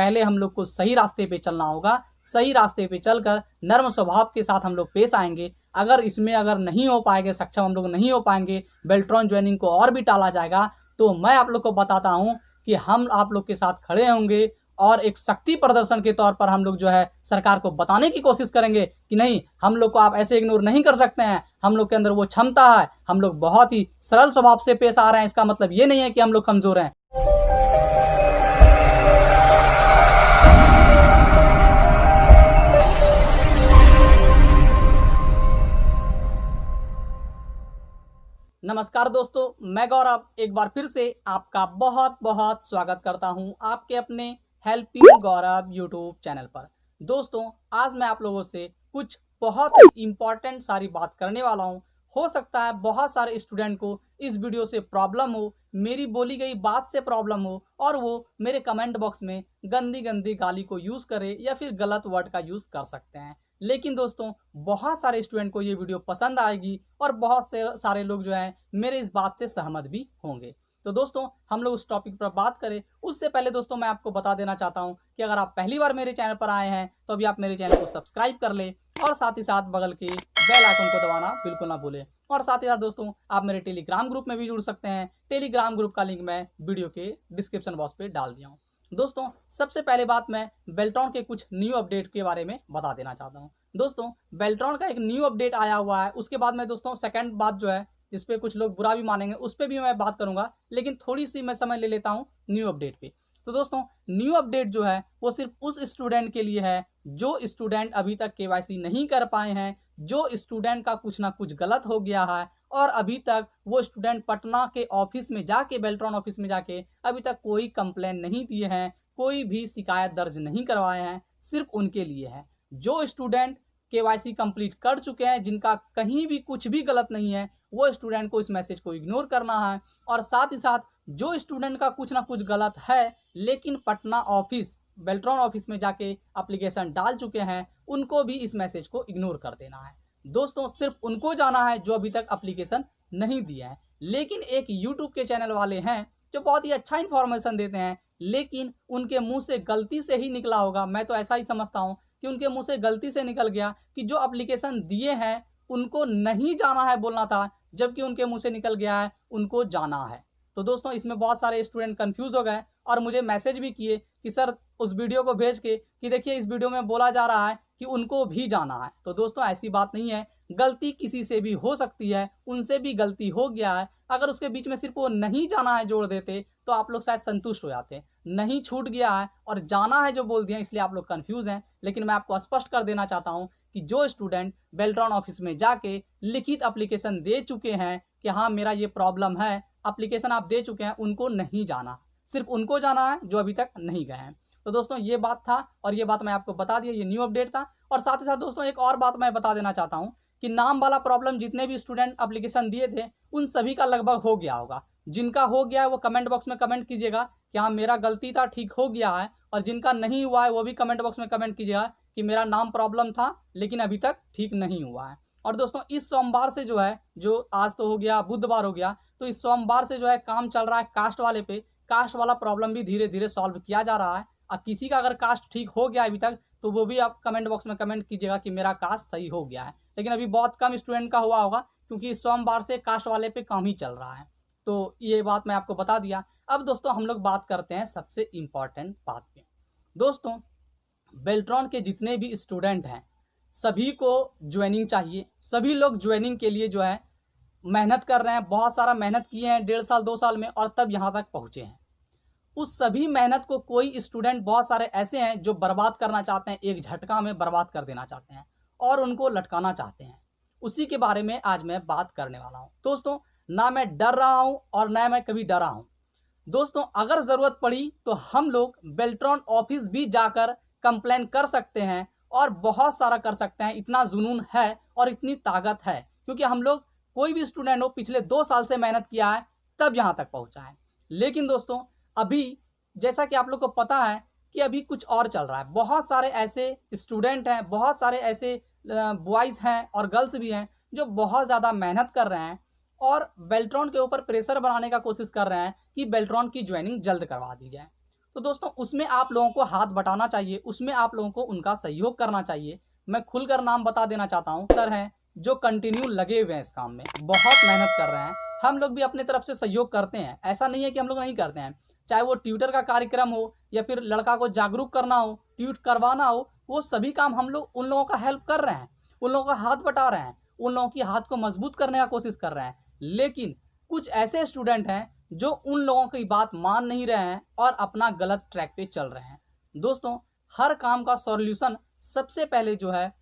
पहले हम लोग को सही रास्ते पे चलना होगा। सही रास्ते पे चलकर नर्म स्वभाव के साथ हम लोग पेश आएंगे। अगर नहीं हो पाएंगे, सक्षम हम लोग नहीं हो पाएंगे, बेल्ट्रॉन ज्वाइनिंग को और भी टाला जाएगा, तो मैं आप लोग को बताता हूँ कि हम आप लोग के साथ खड़े होंगे और एक शक्ति प्रदर्शन के तौर पर हम लोग जो है सरकार को बताने की कोशिश करेंगे कि नहीं, हम लोग को आप ऐसे इग्नोर नहीं कर सकते हैं, हम लोग के अंदर वो क्षमता है, हम लोग बहुत ही सरल स्वभाव से पेश आ रहे हैं। इसका मतलब ये नहीं है कि हम लोग कमजोर हैं। नमस्कार दोस्तों, मैं गौरव एक बार फिर से आपका बहुत बहुत स्वागत करता हूं आपके अपने हेल्पिंग गौरव यूट्यूब चैनल पर। दोस्तों, आज मैं आप लोगों से कुछ बहुत ही इंपॉर्टेंट सारी बात करने वाला हूं। हो सकता है बहुत सारे स्टूडेंट को इस वीडियो से प्रॉब्लम हो, मेरी बोली गई बात से प्रॉब्लम हो और वो मेरे कमेंट बॉक्स में गंदी गंदी गाली को यूज़ करे या फिर गलत वर्ड का यूज़ कर सकते हैं। लेकिन दोस्तों, बहुत सारे स्टूडेंट को ये वीडियो पसंद आएगी और बहुत से सारे लोग जो हैं मेरे इस बात से सहमत भी होंगे। तो दोस्तों, हम लोग उस टॉपिक पर बात करें उससे पहले दोस्तों मैं आपको बता देना चाहता हूं कि अगर आप पहली बार मेरे चैनल पर आए हैं तो अभी आप मेरे चैनल को सब्सक्राइब कर ले और साथ ही साथ बगल के बेल आइकन को दबाना बिल्कुल ना भूलें। और साथ ही साथ दोस्तों, आप मेरे टेलीग्राम ग्रुप में भी जुड़ सकते हैं। टेलीग्राम ग्रुप का लिंक मैं वीडियो के डिस्क्रिप्शन बॉक्स पे डाल दिया हूँ। दोस्तों, सबसे पहले बात मैं बेल्ट्रॉन के कुछ न्यू अपडेट के बारे में बता देना चाहता हूँ। दोस्तों, बेल्ट्रॉन का एक न्यू अपडेट आया हुआ है। उसके बाद में दोस्तों सेकंड बात जो है, जिसपे कुछ लोग बुरा भी मानेंगे, उस पर भी मैं बात करूंगा, लेकिन थोड़ी सी मैं समय ले लेता हूं न्यू अपडेट पे। तो दोस्तों, न्यू अपडेट जो है वो सिर्फ उस स्टूडेंट के लिए है जो स्टूडेंट अभी तक केवाईसी नहीं कर पाए हैं, जो स्टूडेंट का कुछ ना कुछ गलत हो गया है और अभी तक वो स्टूडेंट पटना के ऑफिस में जाके, बेल्ट्रॉन ऑफिस में जाके अभी तक कोई कंप्लेन नहीं दिए हैं, कोई भी शिकायत दर्ज नहीं करवाए हैं। सिर्फ उनके लिए है। जो स्टूडेंट केवाईसी कंप्लीट कर चुके हैं, जिनका कहीं भी कुछ भी गलत नहीं है, वो स्टूडेंट को इस मैसेज को इग्नोर करना है। और साथ ही साथ जो स्टूडेंट का कुछ ना कुछ गलत है लेकिन पटना ऑफिस, बेल्ट्रॉन ऑफिस में जाके एप्लीकेशन डाल चुके हैं, उनको भी इस मैसेज को इग्नोर कर देना है। दोस्तों, सिर्फ उनको जाना है जो अभी तक एप्लीकेशन नहीं दिया है। लेकिन एक यूट्यूब के चैनल वाले हैं जो बहुत ही अच्छा इन्फॉर्मेशन देते हैं, लेकिन उनके मुंह से गलती से ही निकला होगा, मैं तो ऐसा ही समझता हूँ कि उनके मुंह से गलती से निकल गया कि जो एप्लीकेशन दिए हैं उनको नहीं जाना है बोलना था, जबकि उनके मुंह से निकल गया है उनको जाना है। तो दोस्तों, इसमें बहुत सारे स्टूडेंट कंफ्यूज हो गए और मुझे मैसेज भी किए कि सर उस वीडियो को भेज के कि देखिए इस वीडियो में बोला जा रहा है कि उनको भी जाना है। तो दोस्तों, ऐसी बात नहीं है, गलती किसी से भी हो सकती है, उनसे भी गलती हो गया है। अगर उसके बीच में सिर्फ वो नहीं जाना है जोड़ देते तो आप लोग शायद संतुष्ट हो जाते। नहीं छूट गया है और जाना है जो बोल दिया, इसलिए आप लोग कंफ्यूज हैं। लेकिन मैं आपको स्पष्ट कर देना चाहता हूं कि जो स्टूडेंट बेल्ट्रॉन ऑफिस में जाके लिखित एप्लीकेशन दे चुके हैं कि हाँ मेरा ये प्रॉब्लम है, एप्लीकेशन आप दे चुके हैं, उनको नहीं जाना, सिर्फ उनको जाना है जो अभी तक नहीं गए हैं। तो दोस्तों, ये बात था और ये बात मैं आपको बता दिया, ये न्यू अपडेट था। और साथ ही साथ दोस्तों, एक और बात मैं बता देना चाहता हूँ कि नाम वाला प्रॉब्लम जितने भी स्टूडेंट एप्लीकेशन दिए थे उन सभी का लगभग हो गया होगा। जिनका हो गया है वो कमेंट बॉक्स में कमेंट कीजिएगा कि हाँ मेरा गलती था, ठीक हो गया है। और जिनका नहीं हुआ है वो भी कमेंट बॉक्स में कमेंट कीजिएगा कि मेरा नाम प्रॉब्लम था लेकिन अभी तक ठीक नहीं हुआ है। और दोस्तों, इस सोमवार से जो है, जो आज तो हो गया बुधवार हो गया, तो इस सोमवार से जो है काम चल रहा है कास्ट वाले पे। कास्ट वाला प्रॉब्लम भी धीरे धीरे सॉल्व किया जा रहा है। और किसी का अगर कास्ट ठीक हो गया अभी तक तो वो भी आप कमेंट बॉक्स में कमेंट कीजिएगा कि मेरा कास्ट सही हो गया है। लेकिन अभी बहुत कम स्टूडेंट का हुआ होगा क्योंकि सोमवार से कास्ट वाले पे काम ही चल रहा है। तो ये बात मैं आपको बता दिया। अब दोस्तों, हम लोग बात करते हैं सबसे इम्पॉर्टेंट बात पे। दोस्तों, बेल्ट्रॉन के जितने भी स्टूडेंट हैं सभी को ज्वाइनिंग चाहिए। सभी लोग ज्वाइनिंग के लिए जो है मेहनत कर रहे हैं, बहुत सारा मेहनत किए हैं 1.5 साल 2 साल में और तब यहाँ तक पहुँचे हैं। उस सभी मेहनत को कोई स्टूडेंट, बहुत सारे ऐसे हैं जो बर्बाद करना चाहते हैं, एक झटका में बर्बाद कर देना चाहते हैं और उनको लटकाना चाहते हैं। उसी के बारे में आज मैं बात करने वाला हूँ। दोस्तों, ना मैं डर रहा हूँ और ना मैं कभी डरा हूँ। दोस्तों, अगर ज़रूरत पड़ी तो हम लोग बेल्ट्रॉन ऑफिस भी जाकर कंप्लेन कर सकते हैं और बहुत सारा कर सकते हैं। इतना जुनून है और इतनी ताकत है क्योंकि हम लोग, कोई भी स्टूडेंट हो, पिछले 2 साल से मेहनत किया है तब यहाँ तक पहुँचा है। लेकिन दोस्तों, अभी जैसा कि आप लोग को पता है कि अभी कुछ और चल रहा है। बहुत सारे ऐसे स्टूडेंट हैं, बहुत सारे ऐसे बॉयज़ हैं और गर्ल्स भी हैं जो बहुत ज़्यादा मेहनत कर रहे हैं और बेल्ट्रॉन के ऊपर प्रेशर बनाने का कोशिश कर रहे हैं कि बेल्ट्रॉन की ज्वाइनिंग जल्द करवा दी जाए। तो दोस्तों उसमें आप लोगों को हाथ बटाना चाहिए, उसमें आप लोगों को उनका सहयोग करना चाहिए। मैं खुलकर नाम बता देना चाहता हूँ, सर हैं जो कंटिन्यू लगे हुए हैं इस काम में, बहुत मेहनत कर रहे हैं। हम लोग भी अपने तरफ से सहयोग करते हैं, ऐसा नहीं है कि हम लोग नहीं करते हैं। चाहे वो ट्यूटर का कार्यक्रम हो या फिर लड़का को जागरूक करना हो, ट्यूट करवाना हो, वो सभी काम हम लोग उन लोगों का हेल्प कर रहे हैं, उन लोगों का हाथ बटा रहे हैं, उन लोगों की हाथ को मजबूत करने का कोशिश कर रहे हैं। लेकिन कुछ ऐसे स्टूडेंट हैं जो उन लोगों की बात मान नहीं रहे हैं और अपना गलत ट्रैक पे चल रहे हैं। दोस्तों हर काम का सॉल्यूशन सबसे पहले जो है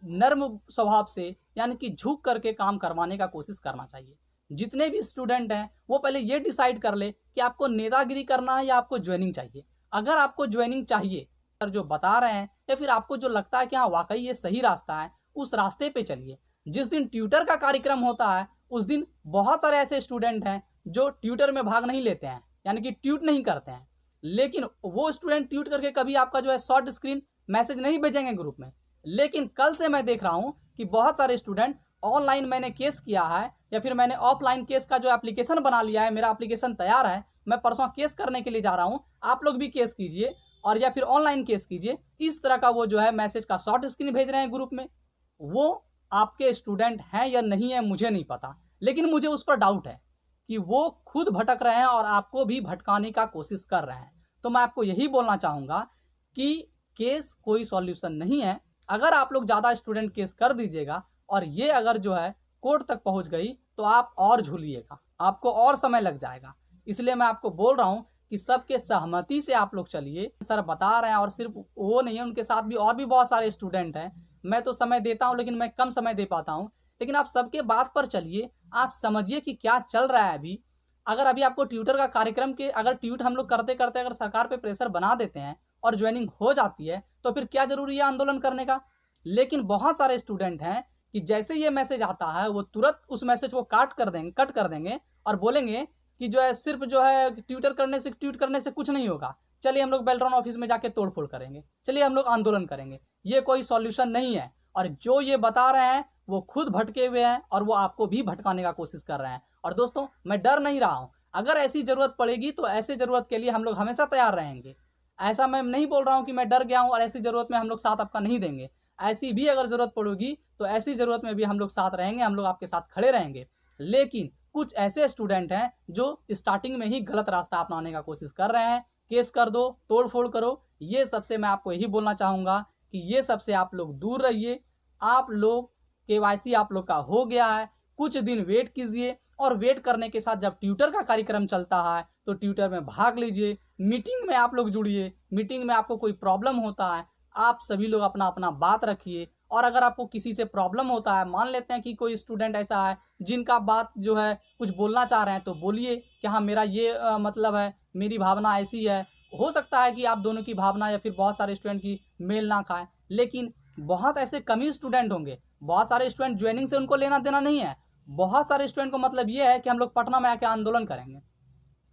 नर्म स्वभाव से, यानी कि झुक करके काम करवाने का कोशिश करना चाहिए। जितने भी स्टूडेंट हैं वो पहले ये डिसाइड कर ले कि आपको नेतागिरी करना है या आपको ज्वाइनिंग चाहिए। अगर आपको ज्वाइनिंग चाहिए, सर जो बता रहे हैं या फिर आपको जो लगता है कि हाँ वाकई ये सही रास्ता है, उस रास्ते पे चलिए। जिस दिन ट्यूटर का कार्यक्रम होता है उस दिन बहुत सारे ऐसे स्टूडेंट हैं जो ट्यूटर में भाग नहीं लेते हैं, यानी कि ट्यूट नहीं करते हैं। लेकिन वो स्टूडेंट ट्यूट करके कभी आपका जो है शॉर्ट स्क्रीन मैसेज नहीं भेजेंगे ग्रुप में। लेकिन कल से मैं देख रहा हूं कि बहुत सारे स्टूडेंट ऑनलाइन मैंने केस किया है या फिर मैंने ऑफलाइन केस का जो एप्लीकेशन बना लिया है, मेरा एप्लीकेशन तैयार है, मैं परसों केस करने के लिए जा रहा हूं, आप लोग भी केस कीजिए और या फिर ऑनलाइन केस कीजिए। इस तरह का वो जो है मैसेज का शॉर्ट स्क्रीन भेज रहे हैं ग्रुप में। वो आपके स्टूडेंट हैं या नहीं है मुझे नहीं पता, लेकिन मुझे उस पर डाउट है कि वो खुद भटक रहे हैं और आपको भी भटकाने का कोशिश कर रहे हैं। तो मैं आपको यही बोलना चाहूँगा कि केस कोई सॉल्यूशन नहीं है। अगर आप लोग ज़्यादा स्टूडेंट केस कर दीजिएगा और ये अगर जो है कोर्ट तक पहुंच गई तो आप और झूलिएगा, आपको और समय लग जाएगा। इसलिए मैं आपको बोल रहा हूं कि सबके सहमति से आप लोग चलिए। सर बता रहे हैं और सिर्फ वो नहीं है, उनके साथ भी और भी बहुत सारे स्टूडेंट हैं। मैं तो समय देता हूं लेकिन मैं कम समय दे पाता हूं, लेकिन आप सबके बात पर चलिए, आप समझिए कि क्या चल रहा है अभी। अगर अभी आपको ट्यूटर का कार्यक्रम के अगर ट्यूट हम लोग करते करते अगर सरकार पे प्रेशर बना देते हैं और ज्वाइनिंग हो जाती है तो फिर क्या जरूरी है आंदोलन करने का। लेकिन बहुत सारे स्टूडेंट हैं कि जैसे ये मैसेज आता है वो तुरंत उस मैसेज को कट कर देंगे और बोलेंगे कि जो है सिर्फ जो है ट्वीट करने से कुछ नहीं होगा, चलिए हम लोग बेल्ट्रॉन ऑफिस में जाके तोड़फोड़ करेंगे, चलिए हम लोग आंदोलन करेंगे। ये कोई सॉल्यूशन नहीं है और जो ये बता रहे हैं वो खुद भटके हुए हैं और वो आपको भी भटकाने का कोशिश कर रहे हैं। और दोस्तों मैं डर नहीं रहा हूँ, अगर ऐसी जरूरत पड़ेगी तो ऐसी जरूरत के लिए हम लोग हमेशा तैयार रहेंगे। ऐसा मैं नहीं बोल रहा हूँ कि मैं डर गया हूँ और ऐसी जरूरत में हम लोग साथ आपका नहीं देंगे। ऐसी भी अगर जरूरत पड़ेगी तो ऐसी जरूरत में भी हम लोग साथ रहेंगे, हम लोग आपके साथ खड़े रहेंगे। लेकिन कुछ ऐसे स्टूडेंट हैं जो स्टार्टिंग में ही गलत रास्ता अपनाने का कोशिश कर रहे हैं, केस कर दो, तोड़ फोड़ करो। ये सबसे मैं आपको यही बोलना चाहूँगा कि ये सबसे आप लोग दूर रहिए। आप लोग केवाईसी आप लोग का हो गया है, कुछ दिन वेट कीजिए और वेट करने के साथ जब ट्यूटर का कार्यक्रम चलता है तो ट्यूटर में भाग लीजिए, मीटिंग में आप लोग जुड़िए। मीटिंग में आपको कोई प्रॉब्लम होता है आप सभी लोग अपना अपना बात रखिए। और अगर आपको किसी से प्रॉब्लम होता है, मान लेते हैं कि कोई स्टूडेंट ऐसा है जिनका बात जो है कुछ बोलना चाह रहे हैं, तो बोलिए कि हाँ मेरा ये मतलब है, मेरी भावना ऐसी है। हो सकता है कि आप दोनों की भावना या फिर बहुत सारे स्टूडेंट की मेल ना खाए, लेकिन बहुत ऐसे कम ही स्टूडेंट होंगे। बहुत सारे स्टूडेंट ज्वाइनिंग से उनको लेना देना नहीं है। बहुत सारे स्टूडेंट को मतलब ये है कि हम लोग पटना में आके आंदोलन करेंगे।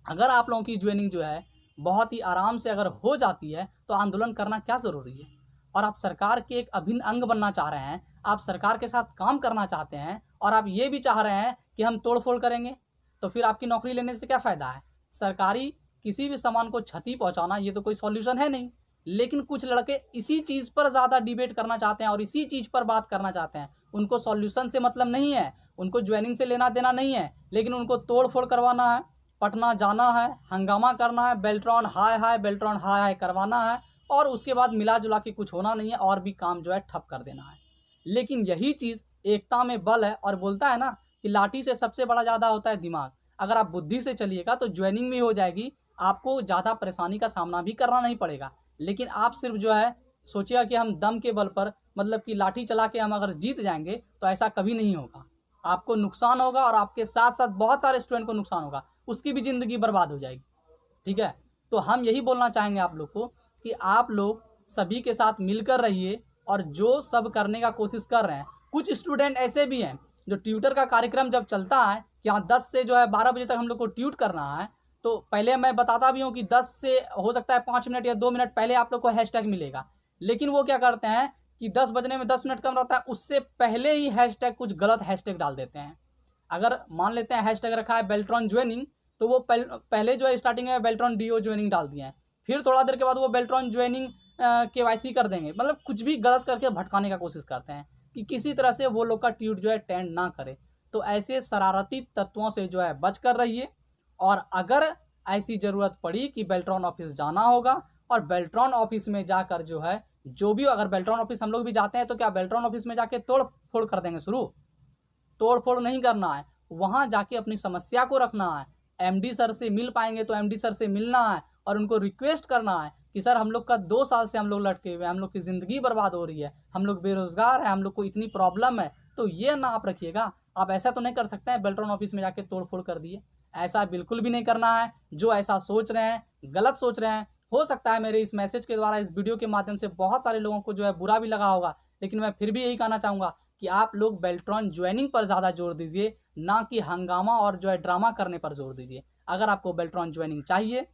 अगर आप लोगों की ज्वाइनिंग जो है बहुत ही आराम से अगर हो जाती है तो आंदोलन करना क्या ज़रूरी है। और आप सरकार के एक अभिन्न अंग बनना चाह रहे हैं, आप सरकार के साथ काम करना चाहते हैं और आप ये भी चाह रहे हैं कि हम तोड़फोड़ करेंगे, तो फिर आपकी नौकरी लेने से क्या फ़ायदा है। सरकारी किसी भी सामान को क्षति पहुंचाना ये तो कोई सॉल्यूशन है नहीं। लेकिन कुछ लड़के इसी चीज़ पर ज़्यादा डिबेट करना चाहते हैं और इसी चीज़ पर बात करना चाहते हैं। उनको सॉल्यूशन से मतलब नहीं है, उनको ज्वाइनिंग से लेना देना नहीं है, लेकिन उनको तोड़ फोड़ करवाना है, पटना जाना है, हंगामा करना है, बेल्ट्रॉन हाय हाय बेल्ट्रॉन हाय हाय करवाना है और उसके बाद मिला जुला के कुछ होना नहीं है और भी काम जो है ठप कर देना है। लेकिन यही चीज़ एकता में बल है। और बोलता है ना कि लाठी से सबसे बड़ा ज़्यादा होता है दिमाग। अगर आप बुद्धि से चलिएगा तो ज्वाइनिंग भी हो जाएगी, आपको ज़्यादा परेशानी का सामना भी करना नहीं पड़ेगा। लेकिन आप सिर्फ जो है सोचिएगा कि हम दम के बल पर मतलब कि लाठी चला के हम अगर जीत जाएंगे, तो ऐसा कभी नहीं होगा। आपको नुकसान होगा और आपके साथ साथ बहुत सारे स्टूडेंट को नुकसान होगा, उसकी भी ज़िंदगी बर्बाद हो जाएगी। ठीक है, तो हम यही बोलना चाहेंगे आप लोग को कि आप लोग सभी के साथ मिलकर रहिए और जो सब करने का कोशिश कर रहे हैं। कुछ स्टूडेंट ऐसे भी हैं जो ट्यूटर का कार्यक्रम जब चलता है कि यहाँ 10 से जो है 12 बजे तक हम लोग को ट्यूट करना है, तो पहले मैं बताता भी हूँ कि 10 से हो सकता है 5 मिनट या 2 मिनट पहले आप लोग को हैशटैग मिलेगा। लेकिन वो क्या करते हैं कि 10 बजने में 10 मिनट कम रहता है, उससे पहले ही हैशटैग कुछ गलत हैशटैग डाल देते हैं। अगर मान लेते हैं हैशटैग रखा है बेल्ट्रॉन ज्वाइनिंग, तो वो पहले जो है स्टार्टिंग में बेल्ट्रॉन डीओ ज्वाइनिंग डाल दिए हैं, फिर थोड़ा देर के बाद वो बेल्ट्रॉन ज्वाइनिंग KYC कर देंगे। मतलब कुछ भी गलत करके भटकाने का कोशिश करते हैं कि किसी तरह से वो लोग का ट्यूट जो है टेंड ना करे। तो ऐसे शरारती तत्वों से जो है बच कर रहिए। और अगर ऐसी ज़रूरत पड़ी कि बेल्ट्रॉन ऑफिस जाना होगा, और बेल्ट्रॉन ऑफिस में जाकर जो है जो भी, अगर बेल्ट्रॉन ऑफिस हम लोग भी जाते हैं तो क्या बेल्ट्रॉन ऑफिस में जाके तोड़ फोड़ कर देंगे शुरू? तोड़ फोड़ नहीं करना है, वहाँ जाके अपनी समस्या को रखना है। MD सर से मिल पाएंगे तो MD सर से मिलना है और उनको रिक्वेस्ट करना है कि सर हम लोग का 2 साल से हम लोग लटके हुए हैं, हम लोग की ज़िंदगी बर्बाद हो रही है, हम लोग बेरोज़गार हैं, हम लोग को इतनी प्रॉब्लम है। तो ये ना आप रखिएगा। आप ऐसा तो नहीं कर सकते हैं बेल्ट्रॉन ऑफिस में जाके तोड़ फोड़ कर दिए। ऐसा बिल्कुल भी नहीं करना है। जो ऐसा सोच रहे हैं, गलत सोच रहे हैं। हो सकता है मेरे इस मैसेज के द्वारा, इस वीडियो के माध्यम से बहुत सारे लोगों को जो है बुरा भी लगा होगा, लेकिन मैं फिर भी यही कहना चाहूँगा कि आप लोग बेल्ट्रॉन ज्वाइनिंग पर ज़्यादा जोर दीजिए, ना कि हंगामा और जो है ड्रामा करने पर जोर दीजिए। अगर आपको बेल्ट्रॉन ज्वाइनिंग चाहिए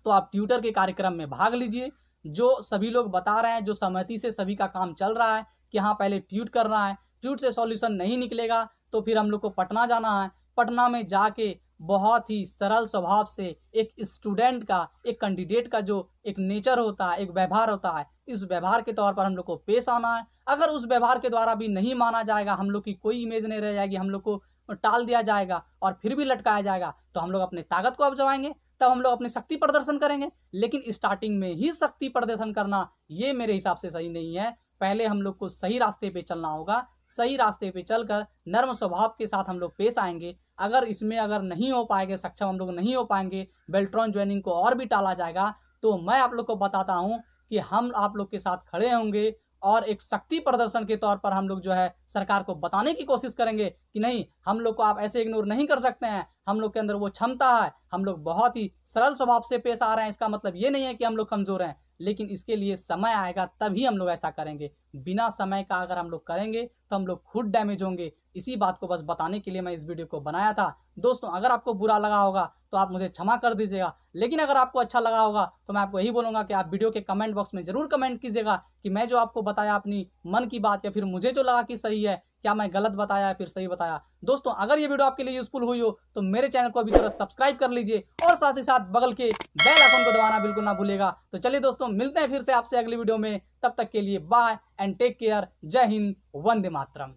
तो आप ट्यूटर के कार्यक्रम में भाग लीजिए। जो सभी लोग बता रहे हैं, जो सहमति से सभी का काम चल रहा है कि हाँ पहले ट्यूट करना है, ट्यूट से सॉल्यूशन नहीं निकलेगा तो फिर हम लोग को पटना जाना है। पटना में जाके बहुत ही सरल स्वभाव से एक स्टूडेंट का, एक कैंडिडेट का जो एक नेचर होता है, एक व्यवहार होता है, इस व्यवहार के तौर पर हम लोग को पेश आना है। अगर उस व्यवहार के द्वारा भी नहीं माना जाएगा, हम लोग की कोई इमेज नहीं रह जाएगी, हम लोग को टाल दिया जाएगा और फिर भी लटकाया जाएगा, तो हम लोग अपने ताकत को अपजमाएंगे, तब हम लोग अपनी शक्ति प्रदर्शन करेंगे। लेकिन स्टार्टिंग में ही शक्ति प्रदर्शन करना ये मेरे हिसाब से सही नहीं है। पहले हम लोग को सही रास्ते पे चलना होगा। सही रास्ते पे चलकर नर्म स्वभाव के साथ हम लोग पेश आएंगे। अगर इसमें अगर नहीं हो पाएंगे, सक्षम हम लोग नहीं हो पाएंगे, बेल्ट्रॉन ज्वाइनिंग को और भी टाला जाएगा, तो मैं आप लोग को बताता हूँ कि हम आप लोग के साथ खड़े होंगे और एक शक्ति प्रदर्शन के तौर पर हम लोग जो है सरकार को बताने की कोशिश करेंगे कि नहीं, हम लोग को आप ऐसे इग्नोर नहीं कर सकते हैं, हम लोग के अंदर वो क्षमता है, हम लोग बहुत ही सरल स्वभाव से पेश आ रहे हैं। इसका मतलब ये नहीं है कि हम लोग कमज़ोर हैं, लेकिन इसके लिए समय आएगा तभी हम लोग ऐसा करेंगे। बिना समय का अगर हम लोग करेंगे तो हम लोग खुद डैमेज होंगे। इसी बात को बस बताने के लिए मैं इस वीडियो को बनाया था। दोस्तों, अगर आपको बुरा लगा होगा तो आप मुझे क्षमा कर दीजिएगा, लेकिन अगर आपको अच्छा लगा होगा तो मैं आपको यही बोलूँगा कि आप वीडियो के कमेंट बॉक्स में ज़रूर कमेंट कीजिएगा कि मैं जो आपको बताया अपनी मन की बात, या फिर मुझे जो लगा कि सही है, क्या मैं गलत बताया या फिर सही बताया। दोस्तों, अगर ये वीडियो आपके लिए यूजफुल हुई हो तो मेरे चैनल को अभी तुरंत सब्सक्राइब कर लीजिए और साथ ही साथ बगल के बेल आइकन को दबाना बिल्कुल ना भूलिएगा। तो चलिए दोस्तों, मिलते हैं फिर से आपसे अगली वीडियो में। तब तक के लिए बाय एंड टेक केयर। जय हिंद, वंदे मातरम।